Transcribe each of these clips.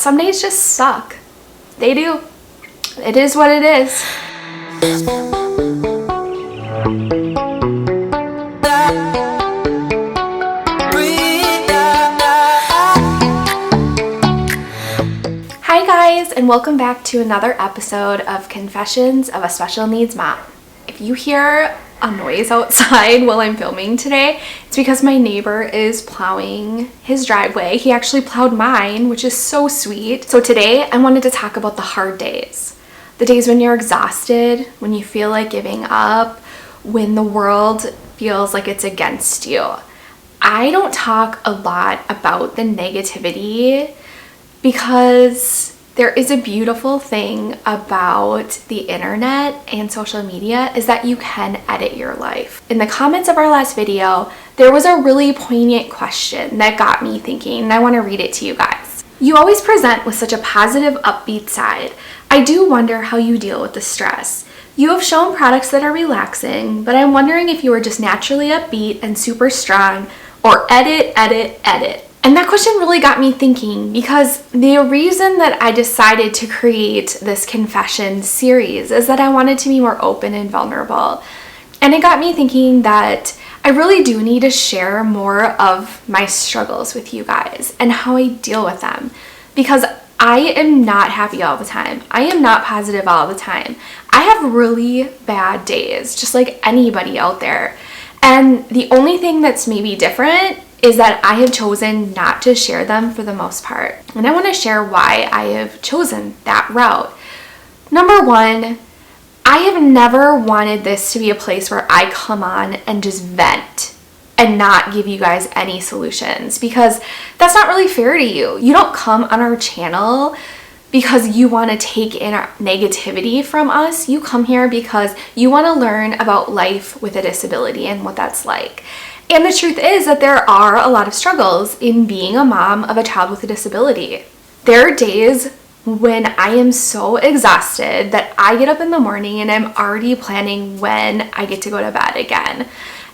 some days just suck. They do. It is what it is. Hi guys, and welcome back to another episode of Confessions of a Special Needs Mom. If you hear a noise outside while I'm filming today, it's because my neighbor is plowing his driveway. He actually plowed mine, which is so sweet. So today I wanted to talk about the hard days. The days when you're exhausted, when you feel like giving up, when the world feels like it's against you. I don't talk a lot about the negativity because there is a beautiful thing about the internet and social media is that you can edit your life. In the comments of our last video, there was a really poignant question that got me thinking, and I want to read it to you guys. You always present with such a positive, upbeat side. I do wonder how you deal with the stress. You have shown products that are relaxing, but I'm wondering if you are just naturally upbeat and super strong, or edit. And that question really got me thinking, because the reason that I decided to create this confession series is that I wanted to be more open and vulnerable. And it got me thinking that I really do need to share more of my struggles with you guys and how I deal with them, because I am not happy all the time. I am not positive all the time. I have really bad days, just like anybody out there. And the only thing that's maybe different is that I have chosen not to share them for the most part. And I want to share why I have chosen that route. Number one, I have never wanted this to be a place where I come on and just vent and not give you guys any solutions, because that's not really fair to you. You don't come on our channel because you want to take in our negativity from us. You come here because you want to learn about life with a disability and what that's like. And the truth is that there are a lot of struggles in being a mom of a child with a disability. There are days when I am so exhausted that I get up in the morning and I'm already planning when I get to go to bed again.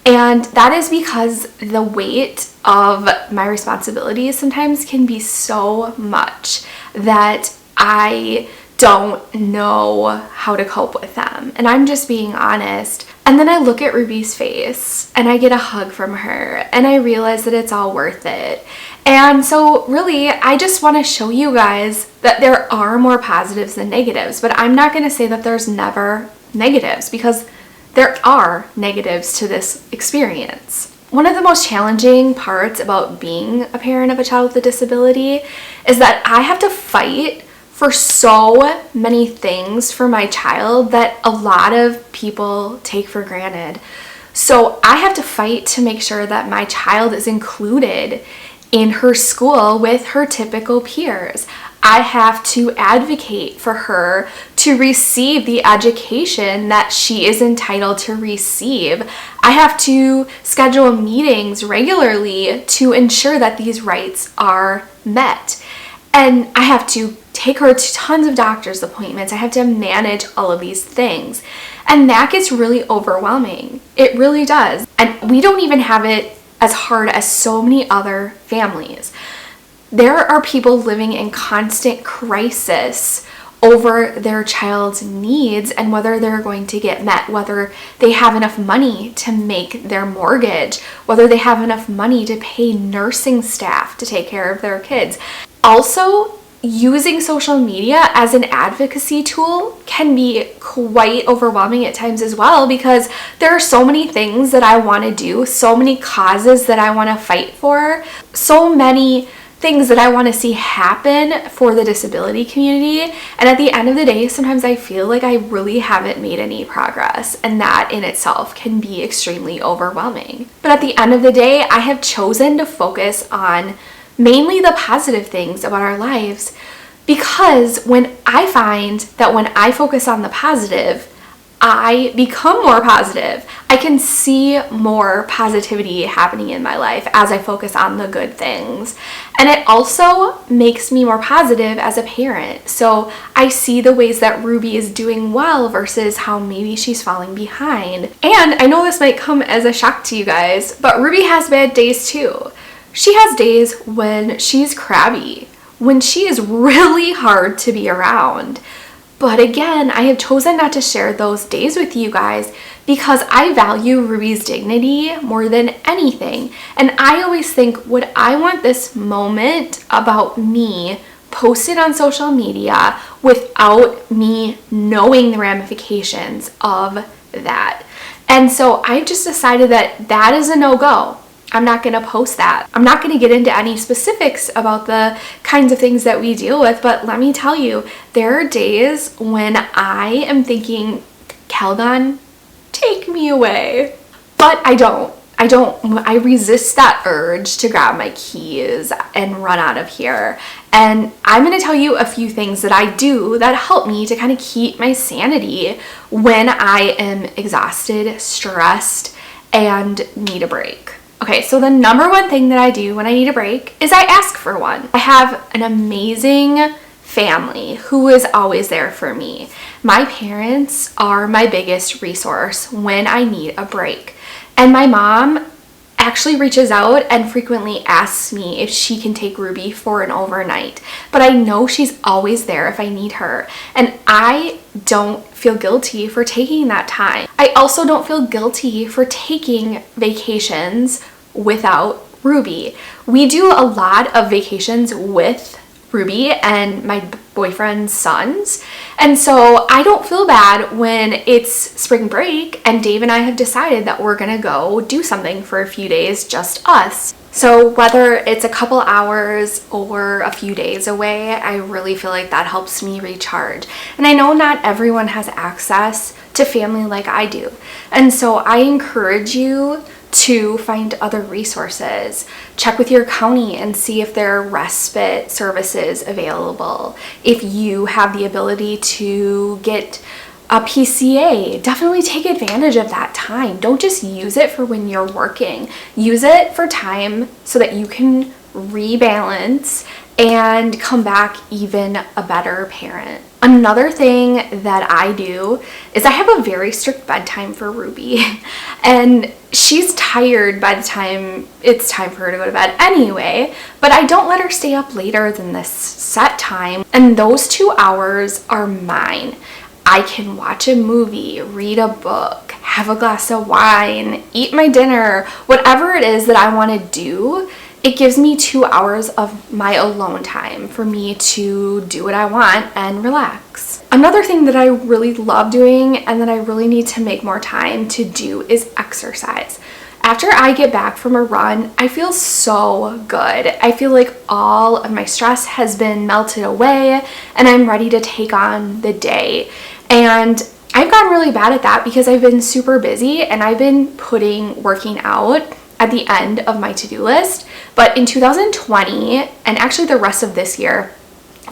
And that is because the weight of my responsibilities sometimes can be so much that I don't know how to cope with them. And I'm just being honest. And then I look at Ruby's face and I get a hug from her and I realize that it's all worth it. And so really, I just want to show you guys that there are more positives than negatives, but I'm not going to say that there's never negatives, because there are negatives to this experience. One of the most challenging parts about being a parent of a child with a disability is that I have to fight for so many things for my child that a lot of people take for granted. So I have to fight to make sure that my child is included in her school with her typical peers. I have to advocate for her to receive the education that she is entitled to receive. I have to schedule meetings regularly to ensure that these rights are met. And I have to take her to tons of doctor's appointments. I have to manage all of these things. And that gets really overwhelming. It really does. And we don't even have it as hard as so many other families. There are people living in constant crisis over their child's needs and whether they're going to get met, whether they have enough money to make their mortgage, whether they have enough money to pay nursing staff to take care of their kids. Also, using social media as an advocacy tool can be quite overwhelming at times as well, because there are so many things that I want to do, so many causes that I want to fight for, so many things that I want to see happen for the disability community. And at the end of the day, sometimes I feel like I really haven't made any progress, and that in itself can be extremely overwhelming. But at the end of the day, I have chosen to focus on mainly the positive things about our lives, because when I find that when I focus on the positive, I become more positive. I can see more positivity happening in my life as I focus on the good things. And it also makes me more positive as a parent. So I see the ways that Ruby is doing well versus how maybe she's falling behind. And I know this might come as a shock to you guys, but Ruby has bad days too. She has days when she's crabby, when she is really hard to be around. But again, I have chosen not to share those days with you guys because I value Ruby's dignity more than anything. And I always think, would I want this moment about me posted on social media without me knowing the ramifications of that? And so I've just decided that that is a no-go. I'm not going to post that. I'm not going to get into any specifics about the kinds of things that we deal with, but let me tell you, there are days when I am thinking, Calgon, take me away. But I don't. I resist that urge to grab my keys and run out of here. And I'm going to tell you a few things that I do that help me to kind of keep my sanity when I am exhausted, stressed, and need a break. Okay, so the number one thing that I do when I need a break is I ask for one. I have an amazing family who is always there for me. My parents are my biggest resource when I need a break. And my mom actually reaches out and frequently asks me if she can take Ruby for an overnight. But I know she's always there if I need her. And I don't feel guilty for taking that time. I also don't feel guilty for taking vacations without Ruby. We do a lot of vacations with Ruby and my boyfriend's sons. And so I don't feel bad when it's spring break and Dave and I have decided that we're gonna go do something for a few days, just us. So whether it's a couple hours or a few days away, I really feel like that helps me recharge. And I know not everyone has access to family like I do. And so I encourage you to find other resources. Check with your county and see if there are respite services available. If you have the ability to get a PCA, definitely take advantage of that time. Don't just use it for when you're working. Use it for time so that you can rebalance and come back even a better parent. Another thing that I do is I have a very strict bedtime for Ruby, and she's tired by the time it's time for her to go to bed anyway, but I don't let her stay up later than this set time, and those 2 hours are mine. I can watch a movie, read a book, have a glass of wine, eat my dinner, whatever it is that I want to do. It gives me 2 hours of my alone time for me to do what I want and relax. Another thing that I really love doing and that I really need to make more time to do is exercise. After I get back from a run, I feel so good. I feel like all of my stress has been melted away and I'm ready to take on the day. And I've gotten really bad at that because I've been super busy and I've been putting working out at the end of my to-do list. But in 2020, and actually the rest of this year,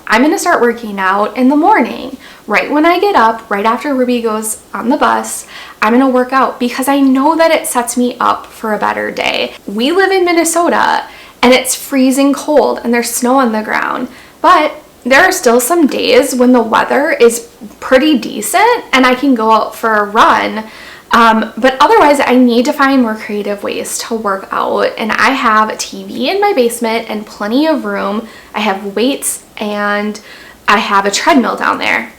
I'm gonna start working out in the morning. Right when I get up, right after Ruby goes on the bus, I'm gonna work out because I know that it sets me up for a better day. We live in Minnesota and it's freezing cold and there's snow on the ground, but there are still some days when the weather is pretty decent and I can go out for a run. But otherwise, I need to find more creative ways to work out. And I have a TV in my basement and plenty of room. I have weights and I have a treadmill down there.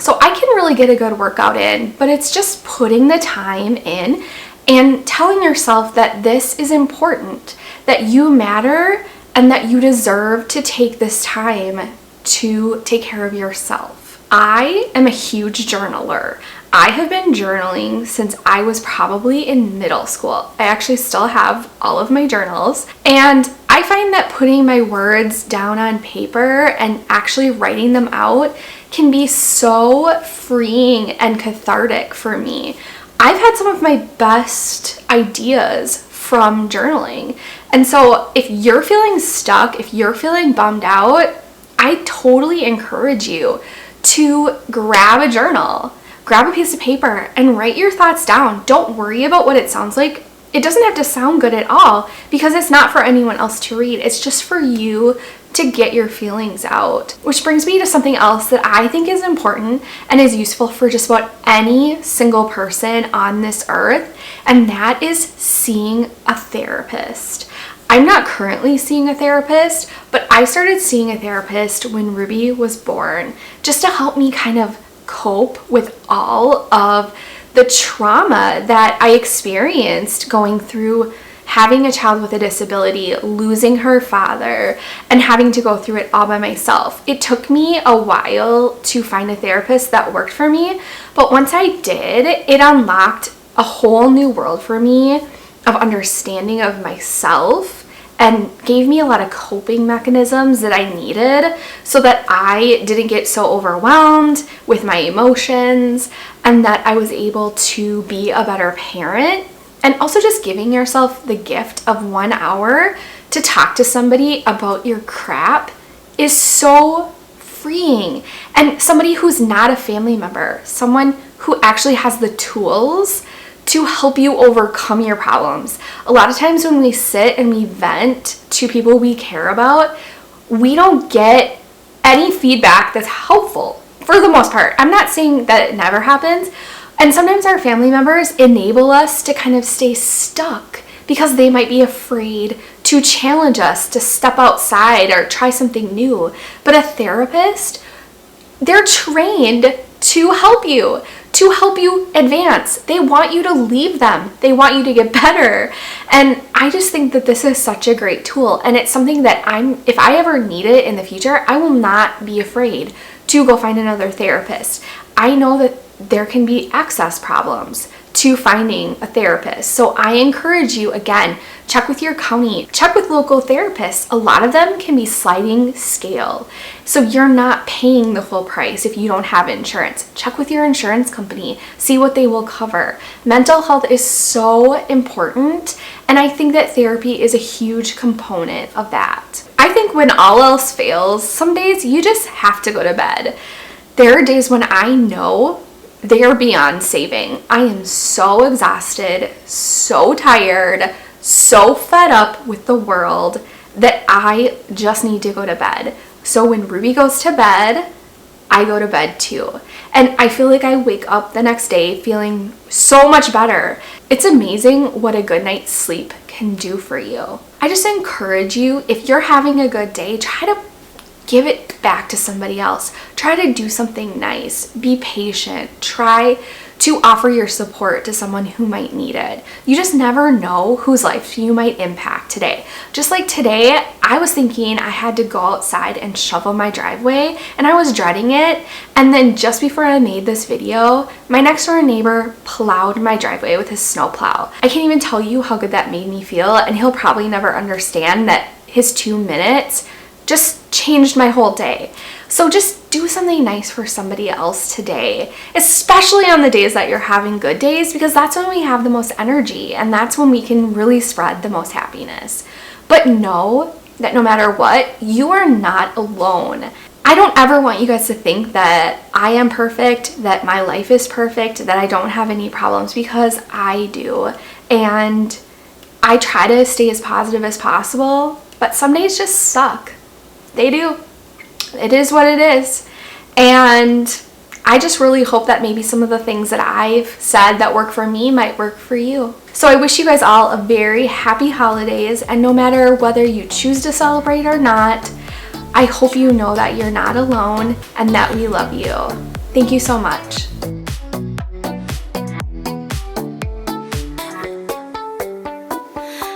So I can really get a good workout in, but it's just putting the time in and telling yourself that this is important, that you matter, and that you deserve to take this time to take care of yourself. I am a huge journaler. I have been journaling since I was probably in middle school. I actually still have all of my journals, and I find that putting my words down on paper and actually writing them out can be so freeing and cathartic for me. I've had some of my best ideas from journaling. And so if you're feeling stuck, if you're feeling bummed out, I totally encourage you to grab a journal. Grab a piece of paper and write your thoughts down. Don't worry about what it sounds like. It doesn't have to sound good at all because it's not for anyone else to read. It's just for you to get your feelings out. Which brings me to something else that I think is important and is useful for just about any single person on this earth, and that is seeing a therapist. I'm not currently seeing a therapist, but I started seeing a therapist when Ruby was born, just to help me kind of cope with all of the trauma that I experienced going through having a child with a disability, losing her father, and having to go through it all by myself. It took me a while to find a therapist that worked for me, but once I did, it unlocked a whole new world for me of understanding of myself and gave me a lot of coping mechanisms that I needed so that I didn't get so overwhelmed with my emotions, and that I was able to be a better parent. And also just giving yourself the gift of 1 hour to talk to somebody about your crap is so freeing. And somebody who's not a family member, someone who actually has the tools to help you overcome your problems. A lot of times when we sit and we vent to people we care about, we don't get any feedback that's helpful for the most part. I'm not saying that it never happens. And sometimes our family members enable us to kind of stay stuck because they might be afraid to challenge us, to step outside or try something new. But a therapist, they're trained to help you advance. They want you to leave them. They want you to get better. And I just think that this is such a great tool. And it's something that if I ever need it in the future, I will not be afraid to go find another therapist. I know that there can be access problems to finding a therapist. So I encourage you, again, check with your county, check with local therapists. A lot of them can be sliding scale. So you're not paying the full price if you don't have insurance. Check with your insurance company, see what they will cover. Mental health is so important, and I think that therapy is a huge component of that. I think when all else fails, some days you just have to go to bed. There are days when I know they are beyond saving. I am so exhausted, so tired, so fed up with the world that I just need to go to bed. So when Ruby goes to bed, I go to bed too. And I feel like I wake up the next day feeling so much better. It's amazing what a good night's sleep can do for you. I just encourage you, if you're having a good day, try to give it back to somebody else. Try to do something nice. Be patient. Try to offer your support to someone who might need it. You just never know whose life you might impact today. Just like today, I was thinking I had to go outside and shovel my driveway, and I was dreading it. And then just before I made this video, my next door neighbor plowed my driveway with his snowplow. I can't even tell you how good that made me feel, and he'll probably never understand that his 2 minutes just changed my whole day. So just do something nice for somebody else today, especially on the days that you're having good days, because that's when we have the most energy and that's when we can really spread the most happiness. But know that no matter what, you are not alone. I don't ever want you guys to think that I am perfect, that my life is perfect, that I don't have any problems, because I do. And I try to stay as positive as possible, but some days just suck. They do. It is what it is. And I just really hope that maybe some of the things that I've said that work for me might work for you. So I wish you guys all a very happy holidays, and no matter whether you choose to celebrate or not, I hope you know that you're not alone and that we love you. Thank you so much.